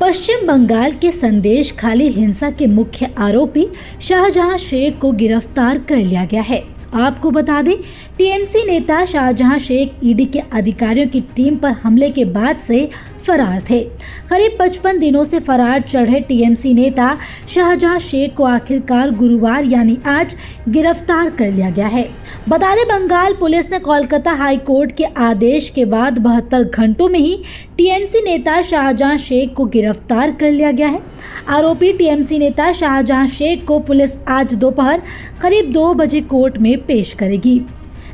पश्चिम बंगाल के संदेश खाली हिंसा के मुख्य आरोपी शाहजहां शेख को गिरफ्तार कर लिया गया है। आपको बता दें, टीएमसी नेता शाहजहां शेख ईडी के अधिकारियों की टीम पर हमले के बाद से फरार थे। करीब 55 दिनों से फरार चढ़े टीएमसी नेता शाहजहां शेख को आखिरकार गुरुवार यानी आज गिरफ्तार कर लिया गया है। बता दें, बंगाल पुलिस ने कोलकाता हाई कोर्ट के आदेश के बाद 72 घंटों में ही टीएमसी नेता शाहजहां शेख को गिरफ्तार कर लिया गया है। आरोपी टीएमसी नेता शाहजहां शेख को पुलिस आज दोपहर करीब 2 बजे कोर्ट में पेश करेगी।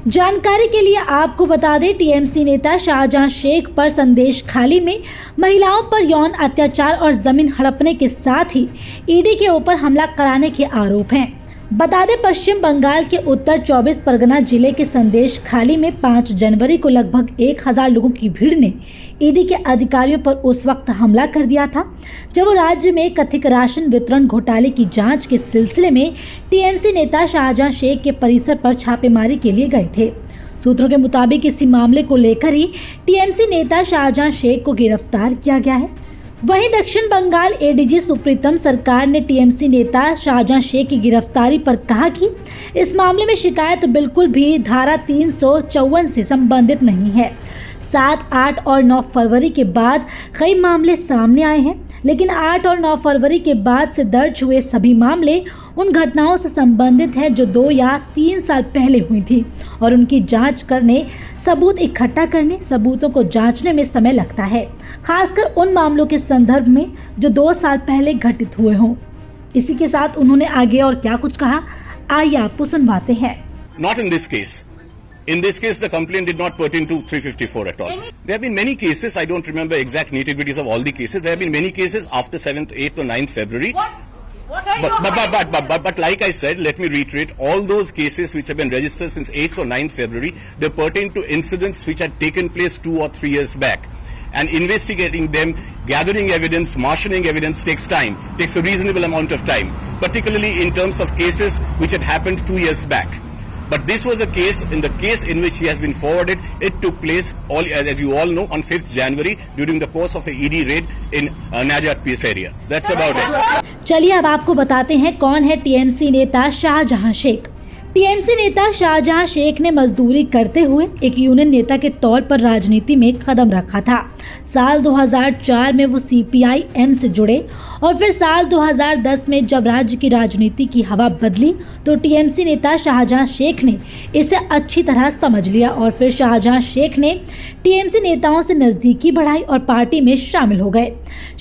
जानकारी के लिए आपको बता दें, टीएमसी नेता शाहजहां शेख पर संदेश खाली में महिलाओं पर यौन अत्याचार और जमीन हड़पने के साथ ही ईडी के ऊपर हमला कराने के आरोप हैं। बता दें, पश्चिम बंगाल के उत्तर 24 परगना जिले के संदेश खाली में 5 जनवरी को लगभग 1000 लोगों की भीड़ ने ईडी के अधिकारियों पर उस वक्त हमला कर दिया था जब वो राज्य में कथित राशन वितरण घोटाले की जांच के सिलसिले में टीएमसी नेता शाहजहां शेख के परिसर पर छापेमारी के लिए गए थे। सूत्रों के मुताबिक इसी मामले को लेकर ही टीएमसी नेता शाहजहां शेख को गिरफ्तार किया गया है। वहीं दक्षिण बंगाल एडीजी सुप्रीतम सरकार ने टीएमसी नेता शाहजहां शेख की गिरफ्तारी पर कहा कि इस मामले में शिकायत बिल्कुल भी धारा 354 से संबंधित नहीं है। 7, 8 और 9 फरवरी के बाद कई मामले सामने आए हैं, लेकिन 8 और 9 फरवरी के बाद से दर्ज हुए सभी मामले उन घटनाओं से संबंधित हैं जो 2 या 3 साल पहले हुई थी और उनकी जांच करने, सबूत इकट्ठा करने, सबूतों को जांचने में समय लगता है, खासकर उन मामलों के संदर्भ में जो 2 साल पहले घटित हुए हों। इसी के साथ उन्होंने आगे और क्या कुछ कहा, आइए आपको सुनवाते हैं। Not in this case. In this case, the complaint did not pertain to 354 at all. There have been many cases. I don't remember exact nitty-gritties of all the cases. There have been many cases after 7th, 8th or 9th February. But like I said, let me reiterate, all those cases which have been registered since 8th or 9th February, they pertain to incidents which had taken place 2 or 3 years back. And investigating them, gathering evidence, marshalling evidence takes time, takes a reasonable amount of time, particularly in terms of cases which had happened 2 years back. But this was a case, in the case in which he has been forwarded, it took place, as you all know, on 5th January during the course of a ED raid in Najat PS area. That's about it. चलिए अब आपको बताते हैं कौन है TMC नेता Shahjahan Sheikh. TMC नेता शाहजहां शेख ने मजदूरी करते हुए एक यूनियन नेता के तौर पर राजनीति में कदम रखा था। साल 2004 में वो सीपीआई-एम से जुड़े और फिर साल 2010 में जब राज्य की राजनीति की हवा बदली तो टीएमसी नेता शाहजहां शेख ने इसे अच्छी तरह समझ लिया और फिर शाहजहां शेख ने टीएमसी नेताओं से नजदीकी बढ़ाई और पार्टी में शामिल हो गए।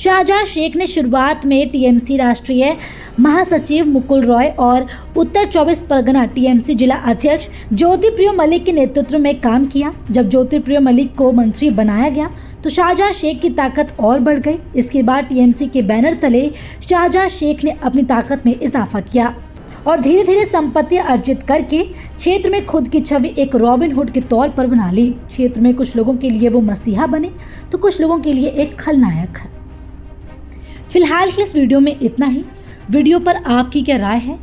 शाहजहां शेख ने शुरुआत में टीएमसी राष्ट्रीय महासचिव मुकुल रॉय और उत्तर 24 परगना टीएमसी जिला अध्यक्ष ज्योतिप्रिय मलिक के नेतृत्व में काम किया। जब ज्योतिप्रिय मलिक को मंत्री बनाया गया तो शाहजहां शेख की ताकत और बढ़ गई। इसके बाद टीएमसी के बैनर तले शाहजहां शेख ने अपनी ताकत में इजाफा किया और धीरे धीरे संपत्ति अर्जित करके क्षेत्र में खुद की छवि एक रॉबिन हुड के तौर पर बना ली। क्षेत्र में कुछ लोगों के लिए वो मसीहा बने तो कुछ लोगों के लिए एक खलनायक। फिलहाल के इस वीडियो में इतना ही। वीडियो पर आपकी क्या राय है?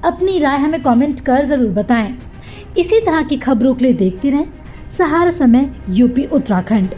अपनी राय हमें कमेंट कर ज़रूर बताएं। इसी तरह की खबरों के लिए देखते रहें सहारा समय यूपी उत्तराखंड।